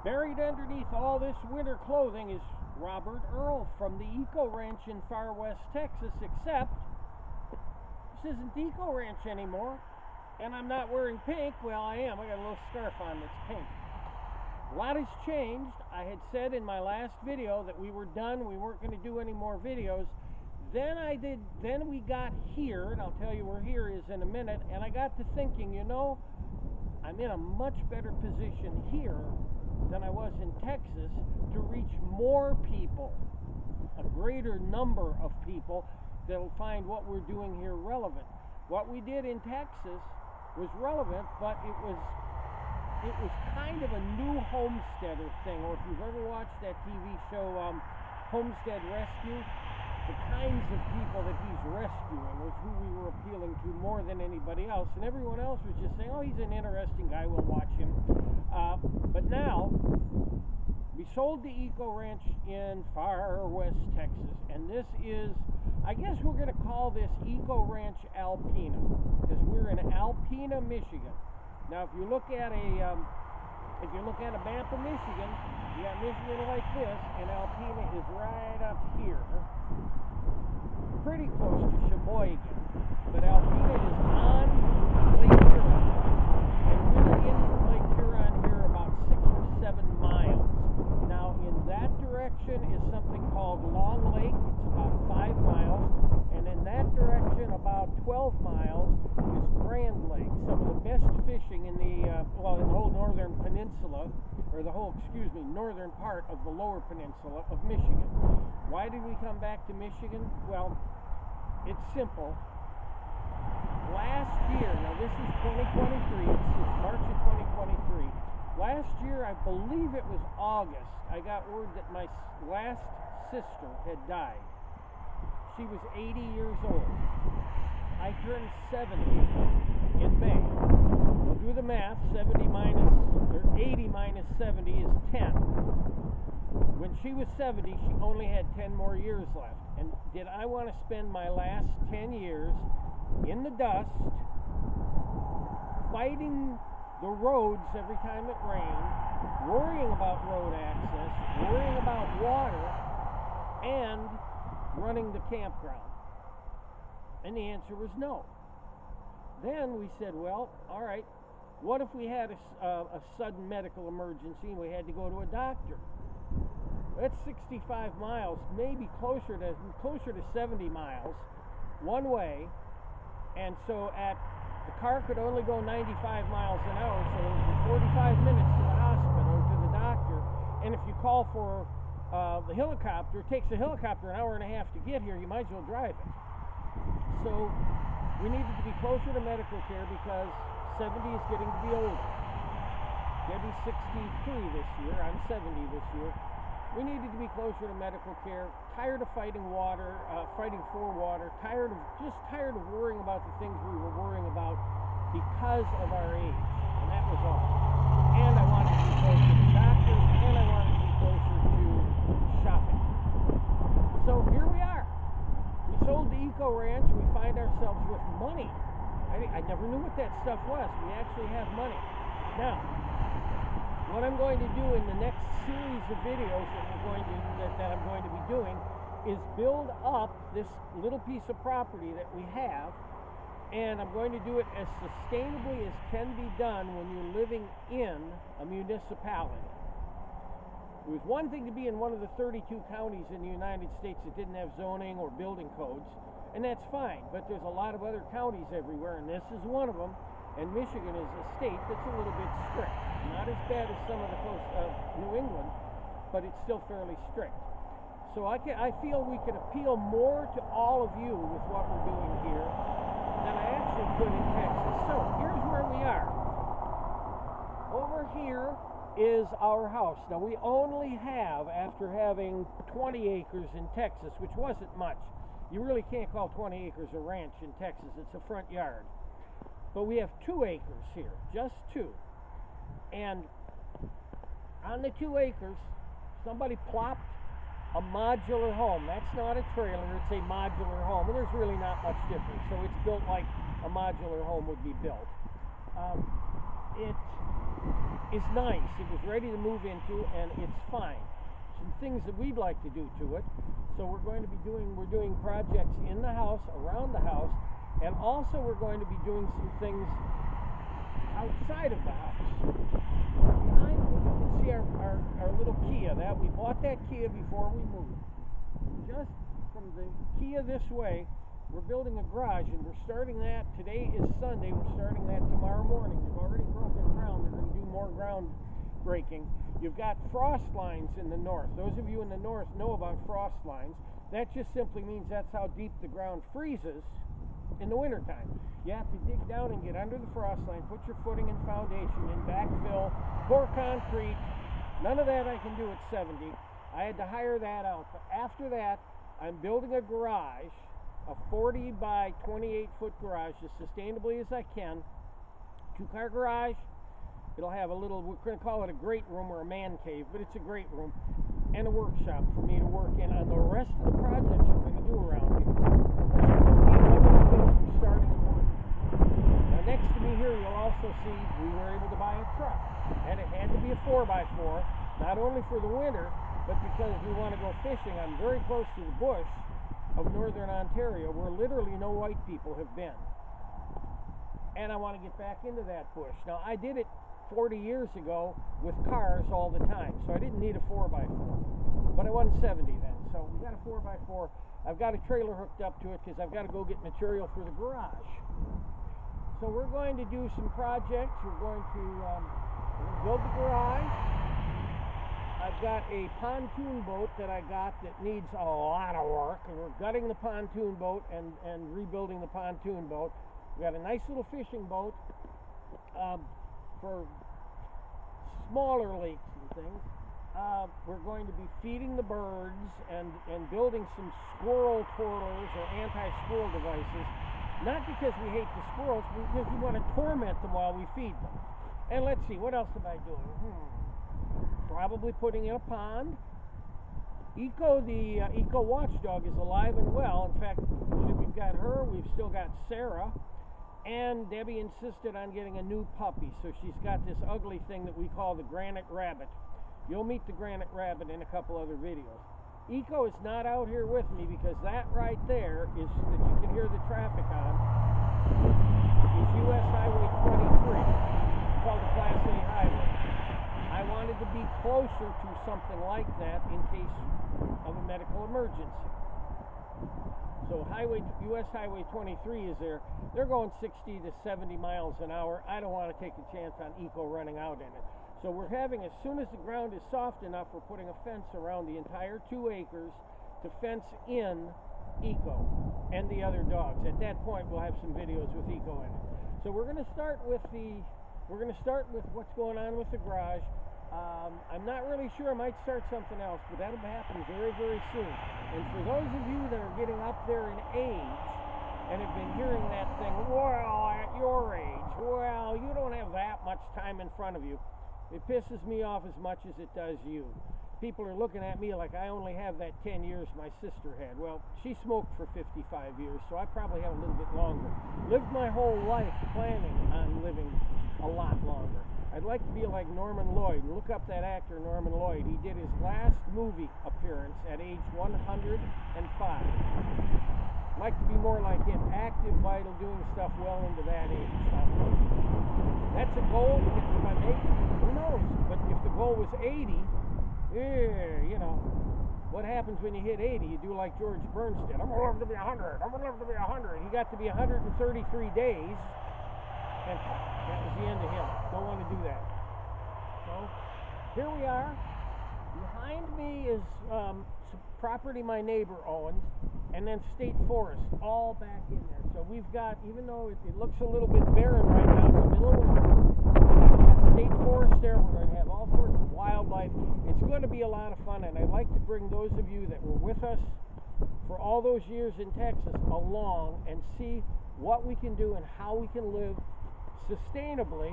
Buried underneath all this winter clothing is Robert Earl from the Eco Ranch in far west Texas, except this isn't the Eco Ranch anymore, and I'm not wearing pink. Well, I am. I got a little scarf on that's pink. A lot has changed. I had said in my last video that we were done. We weren't going to do any more videos. Then we got here, and I'll tell you where here is in a minute, and I got to thinking, you know, I'm in a much better position here than I was in Texas to reach more people, a greater number of people that'll find what we're doing here relevant. What we did in Texas was relevant, but it was kind of a new homesteader thing. Or if you've ever watched that TV show Homestead Rescue, the kinds of people that he's rescuing was who we were appealing to more than anybody else, and everyone else was just saying, oh, he's an interesting guy, we'll watch him. But now we sold the Eco Ranch in far west Texas, and this is, I guess we're going to call this Eco Ranch Alpena, because we're in Alpena, Michigan. Now if you look at a map of Michigan, you got Michigan like this, and Alpena is right up here, pretty close to Sheboygan. But Alpena is on Lake Huron, and we're in from Lake Huron here about 6 or 7 miles. Now in that direction is something called Long Lake. It's about 5 miles, and in that direction about 12 miles is Grand Lake. Some of the best fishing in the in the whole northern peninsula, or the whole, northern part of the lower peninsula of Michigan. Why did we come back to Michigan? Well, it's simple. Last year, now this is 2023, it's March of 2023. Last year, I believe it was August, I got word that my last sister had died. She was 80 years old. I turned 70 in May. Well, do the math. 80 minus 70 is 10. When she was 70, she only had 10 more years left. And did I want to spend my last 10 years in the dust, fighting the roads every time it rained, worrying about road access, worrying about water, and running the campground? And the answer was no. Then we said, well, all right, what if we had a sudden medical emergency and we had to go to a doctor? That's 65 miles, maybe closer to 70 miles one way, and so the car could only go 95 miles an hour, so it would be 45 minutes to the hospital or to the doctor. And if you call for the helicopter, it takes a helicopter an hour and a half to get here. You might as well drive it. So we needed to be closer to medical care because 70 is getting to be older. Debbie's 63 this year. I'm 70 this year. We needed to be closer to medical care. Tired of fighting for water. Tired of worrying about the things we were worrying about because of our age. And that was all. And I wanted to be closer to doctors, and I wanted to be closer to shopping. So here we are. We sold the Eco Ranch. We find ourselves with money. I never knew what that stuff was. We actually have money. Now, what I'm going to do in the next series of videos that I'm going to be doing is build up this little piece of property that we have, and I'm going to do it as sustainably as can be done when you're living in a municipality. It was one thing to be in one of the 32 counties in the United States that didn't have zoning or building codes, and that's fine, but there's a lot of other counties everywhere, and this is one of them. And Michigan is a state that's a little bit strict. Not as bad as some of the coast of New England, but it's still fairly strict. So I feel we can appeal more to all of you with what we're doing here than I actually could in Texas. So here's where we are. Over here is our house. Now we only have, after having 20 acres in Texas, which wasn't much. You really can't call 20 acres a ranch in Texas. It's a front yard. But we have 2 acres here, just 2. And on the 2 acres, somebody plopped a modular home. That's not a trailer, it's a modular home. And there's really not much difference. So it's built like a modular home would be built. It is nice. It was ready to move into, and it's fine. Some things that we'd like to do to it. So we're doing projects in the house, around the house, and also we're going to be doing some things outside of the house. Behind me, you can see our little Kia. We bought that Kia before we moved. Just from the Kia this way, we're building a garage, and we're starting that. Today is Sunday. We're starting that tomorrow morning. We've already broken ground. They're going to do more ground breaking. You've got frost lines in the north. Those of you in the north know about frost lines. That just simply means that's how deep the ground freezes in the wintertime. You have to dig down and get under the frost line, put your footing and foundation in, backfill, pour concrete. None of that I can do at 70. I had to hire that out. But after that, I'm building a garage, a 40 by 28 foot garage, as sustainably as I can. 2-car garage. It'll have a little, we're going to call it a great room or a man cave, but it's a great room, and a workshop for me to work in on the rest of the projects we're going to do around here. That's going to be one of the things we're starting to work. Now next to me here, you'll also see we were able to buy a truck, and it had to be a 4x4, not only for the winter, but because we want to go fishing. I'm very close to the bush of northern Ontario, where literally no white people have been. And I want to get back into that bush. Now, I did it 40 years ago with cars all the time, so I didn't need a 4x4. But I wasn't 70 then, so we got a 4x4. I've got a trailer hooked up to it because I've got to go get material for the garage. So we're going to do some projects. We're going to build the garage. I've got a pontoon boat that I got that needs a lot of work, and we're gutting the pontoon boat and rebuilding the pontoon boat. We got a nice little fishing boat for smaller lakes and things. We're going to be feeding the birds and building some squirrel twirlers or anti-squirrel devices. Not because we hate the squirrels, but because we want to torment them while we feed them. And let's see, what else am I doing? Probably putting in a pond. Eco, the Eco watchdog, is alive and well. In fact, we've got her, we've still got Sarah, and Debbie insisted on getting a new puppy, so she's got this ugly thing that we call the granite rabbit. You'll meet the granite rabbit in a couple other videos. Eco is not out here with me because that right there is, that you can hear the traffic on, is US Highway 23, called the Class A highway. I wanted to be closer to something like that in case of a medical emergency. So US Highway 23 is there. They're going 60 to 70 miles an hour. I don't want to take a chance on Eco running out in it. So we're having, as soon as the ground is soft enough, we're putting a fence around the entire 2 acres to fence in Eco and the other dogs. At that point, we'll have some videos with Eco in it. So we're going to start with what's going on with the garage. I'm not really sure. I might start something else, but that'll happen very, very soon. And for those of you that are getting up there in age and have been hearing that thing, well, at your age, well, you don't have that much time in front of you. It pisses me off as much as it does you. People are looking at me like I only have that 10 years my sister had. Well, she smoked for 55 years, so I probably have a little bit longer. Lived my whole life planning on living a lot longer. I'd like to be like Norman Lloyd. Look up that actor, Norman Lloyd. He did his last movie appearance at age 105. I'd like to be more like him, active, vital, doing stuff well into that age. That's a goal. If I make it, who knows? But if the goal was 80, you know, what happens when you hit 80? You do like George Burns did. I'm going to live to be 100. I'm going to live to be 100. He got to be 133 days. And that was the end of him. Don't want to do that. So, here we are. Behind me is some property my neighbor owns, and then state forest all back in there. So we've got, even though it looks a little bit barren right now, it's the middle of winter, we've got state forest there. We're going to have all sorts of wildlife. It's going to be a lot of fun, and I'd like to bring those of you that were with us for all those years in Texas along and see what we can do and how we can live sustainably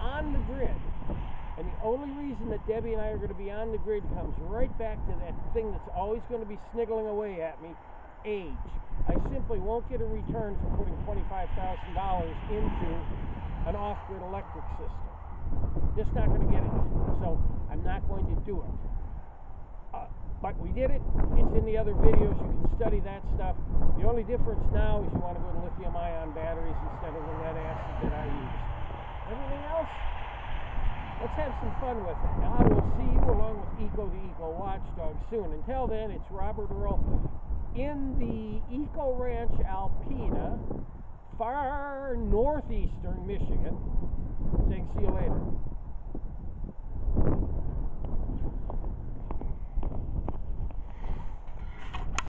on the grid. And the only reason that Debbie and I are going to be on the grid comes right back to that thing that's always going to be sniggling away at me, age. I simply won't get a return for putting $25,000 into an off-grid electric system. Just not going to get it. So I'm not going to do it. But we did it. It's in the other videos. You can study that stuff. The only difference now is you want to go to lithium-ion batteries instead of the lead acid that I used. Everything else, let's have some fun with it. I will see you along with Eco the Eco Watchdog soon. Until then, it's Robert Earl in the Eco Ranch Alpena, far northeastern Michigan, saying see you later.